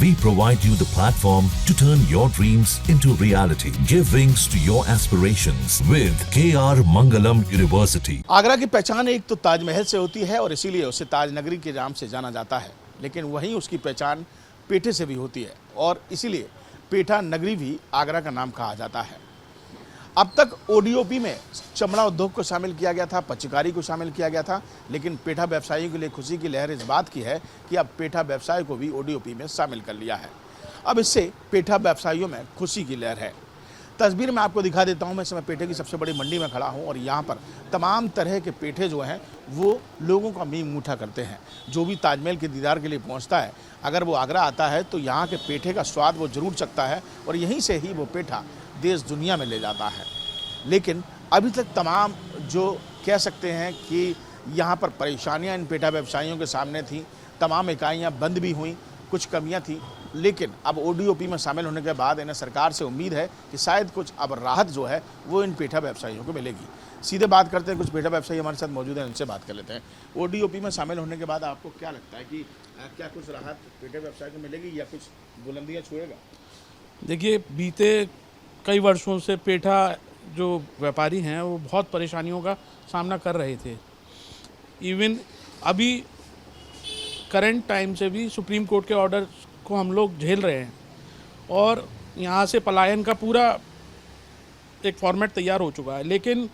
We provide you the platform to turn your dreams into reality. Give wings to your aspirations with KR Mangalam University. Agra की पहचान एक तो ताजमहल से होती है और इसीलिए उसे ताज नगरी के नाम से जाना जाता है, लेकिन वहीं उसकी पहचान पेठे से भी होती है और इसीलिए पेठा नगरी भी आगरा का नाम कहा जाता है। अब तक ओडीओपी में चमड़ा उद्योग को शामिल किया गया था, पच्चीकारी को शामिल किया गया था, लेकिन पेठा व्यवसायियों के लिए खुशी की लहर इस बात की है कि अब पेठा व्यवसाय को भी ओडीओपी में शामिल कर लिया है। अब इससे पेठा व्यवसायियों में खुशी की लहर है। तस्वीर में आपको दिखा देता हूं, मैं इस समय पेठे की सबसे बड़ी मंडी में खड़ा हूं और यहां पर तमाम तरह के पेठे जो हैं वो लोगों का मुंह मीठा करते हैं। जो भी ताजमहल के दीदार के लिए पहुंचता है, अगर वो आगरा आता है तो यहाँ के पेठे का स्वाद वो जरूर चखता है और यहीं से ही वो पेठा देश दुनिया में ले जाता है। लेकिन अभी तक तमाम जो कह सकते हैं कि यहाँ पर परेशानियाँ इन पेठा व्यवसायियों के सामने थी, तमाम इकाइयाँ बंद भी हुई, कुछ कमियाँ थी, लेकिन अब ओडीओपी में शामिल होने के बाद इन्हें सरकार से उम्मीद है कि शायद कुछ अब राहत जो है वो इन पेठा व्यवसायियों को मिलेगी। सीधे बात करते हैं, कुछ पेठा व्यवसायी हमारे साथ मौजूद हैं, उनसे बात कर लेते हैं। ओडीओपी में शामिल होने के बाद आपको क्या लगता है कि क्या कुछ राहत पेठा व्यवसाय को मिलेगी या कुछ बुलंदियाँ छुएगा? देखिए, बीते कई वर्षों से पेठा जो व्यापारी हैं वो बहुत परेशानियों का सामना कर रहे थे। इवन अभी करंट टाइम से भी सुप्रीम कोर्ट के ऑर्डर को हम लोग झेल रहे हैं और यहाँ से पलायन का पूरा एक फॉर्मेट तैयार हो चुका है। लेकिन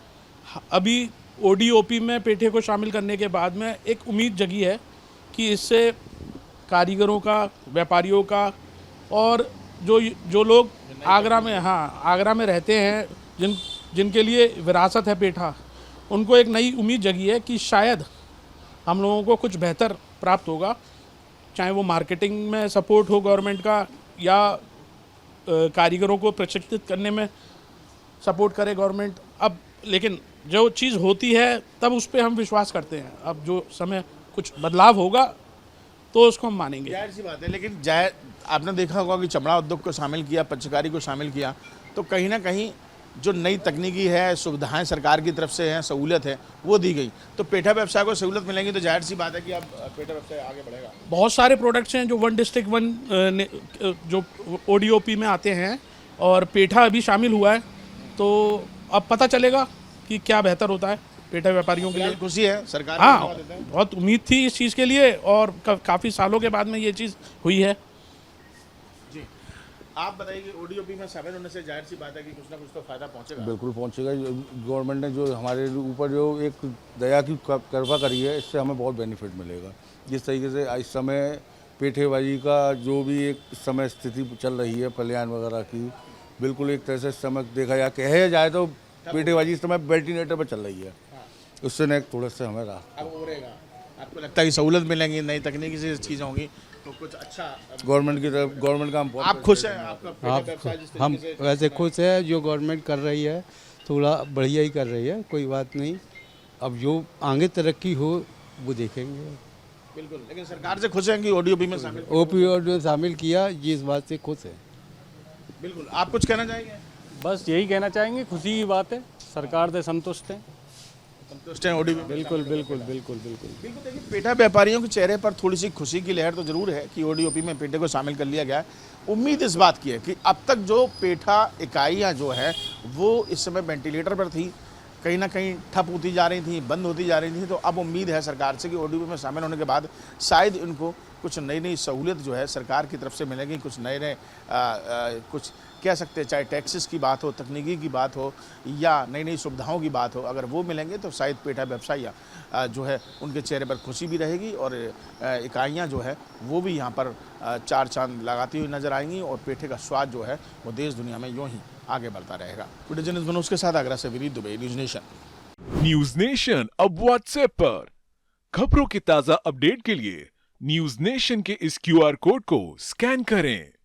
अभी ओडीओपी में पेठे को शामिल करने के बाद में एक उम्मीद जगी है कि इससे कारीगरों का, व्यापारियों का और जो लोग आगरा में रहते हैं, जिनके लिए विरासत है पेठा, उनको एक नई उम्मीद जगी है कि शायद हम लोगों को कुछ बेहतर प्राप्त होगा, चाहे वो मार्केटिंग में सपोर्ट हो गवर्नमेंट का या कारीगरों को प्रशिक्षित करने में सपोर्ट करे गवर्नमेंट। अब लेकिन जो चीज़ होती है तब उस पर हम विश्वास करते हैं। अब जो समय कुछ बदलाव होगा तो उसको हम मानेंगे। जाहिर सी बात है, लेकिन आपने देखा होगा कि चमड़ा उद्योग को शामिल किया, पच्चीकारी को शामिल किया, तो कहीं ना कहीं जो नई तकनीकी है, सुविधाएं सरकार की तरफ से हैं, सहूलियत है, वो दी गई, तो पेठा व्यवसाय को सहूलियत मिलेंगी तो जाहिर सी बात है कि अब पेठा व्यवसाय आगे बढ़ेगा। बहुत सारे प्रोडक्ट्स हैं जो वन डिस्ट्रिक्ट वन जो ओडीओपी में आते हैं और पेठा अभी शामिल हुआ है, तो अब पता चलेगा कि क्या बेहतर होता है पेठा व्यापारियों के लिए। खुशी है सरकार। हाँ, बहुत उम्मीद थी इस चीज़ के लिए और काफ़ी सालों के बाद में ये चीज़ हुई है। जी, आप बताइए कि ओडीओपी में शामिल होने से जाहिर सी बात है कि कुछ ना कुछ तो फायदा पहुंचेगा। बिल्कुल पहुंचेगा। गवर्नमेंट ने जो हमारे ऊपर जो एक दया की कृपा करी है, इससे हमें बहुत बेनिफिट मिलेगा। जिस तरीके से इस समय पेठेबाजी का जो भी एक समय स्थिति चल रही है पलायन वगैरह की, बिल्कुल एक तरह से समय देखा जाए तो पेठेबाजी इस समय वेंटिलेटर पर चल रही है। उससे न थोड़ा सा हमें राहत अब उभरेगा। आपको लगता है कि सहूलत मिलेंगी, नई तकनीकी से चीज़ें होंगी तो कुछ अच्छा गवर्नमेंट की तरफ, गवर्नमेंट का हम बहुत आप खुश हैं? आपका पेठा व्यवसाय जिस तरीके हम से वैसे खुश है, जो गवर्नमेंट कर रही है थोड़ा बढ़िया ही कर रही है, कोई बात नहीं। अब जो आगे तरक्की हो वो देखेंगे। बिल्कुल, लेकिन सरकार से खुश हैं कि ओडीओपी में शामिल? ओपी और जो शामिल किया ये इस बात से खुश है। बिल्कुल, आप कुछ कहना चाहेंगे? बस यही कहना चाहेंगे, खुशी की बात है, सरकार से संतुष्ट है। संतुष्ट हैं ओडीओपी में? बिल्कुल बिल्कुल बिल्कुल बिल्कुल बिल्कुल। देखिए, पेठा व्यापारियों के चेहरे पर थोड़ी सी खुशी की लहर तो जरूर है कि ओडीओपी में पेठे को शामिल कर लिया गया है। उम्मीद इस बात की है कि अब तक जो पेठा इकाइयाँ जो है वो इस समय वेंटिलेटर पर थी, कहीं ना कहीं ठप होती जा रही थी, बंद होती जा रही थी, तो अब उम्मीद है सरकार से कि ओडीओपी में शामिल होने के बाद शायद इनको कुछ नई नई सहूलियत जो है सरकार की तरफ से मिलेगी। कुछ नए कुछ कह सकते हैं, चाहे टैक्सेस की बात हो, तकनीकी की बात हो या नई नई सुविधाओं की बात हो, अगर वो मिलेंगे तो शायद पेठा व्यवसायी जो है उनके चेहरे पर खुशी भी रहेगी और इकाइयाँ जो है वो भी यहाँ पर चार चांद लगाती हुई नजर आएंगी और पेठे का स्वाद जो है वो देश दुनिया में यूँ ही आगे बढ़ता रहेगा। वीडियो जर्नलिस्ट मनोज के साथ आगरा से Vineet Dubey, news nation. News nation अब व्हाट्सएप पर खबरों के ताज़ा अपडेट के लिए न्यूज़ नेशन के इस QR कोड को स्कैन करें।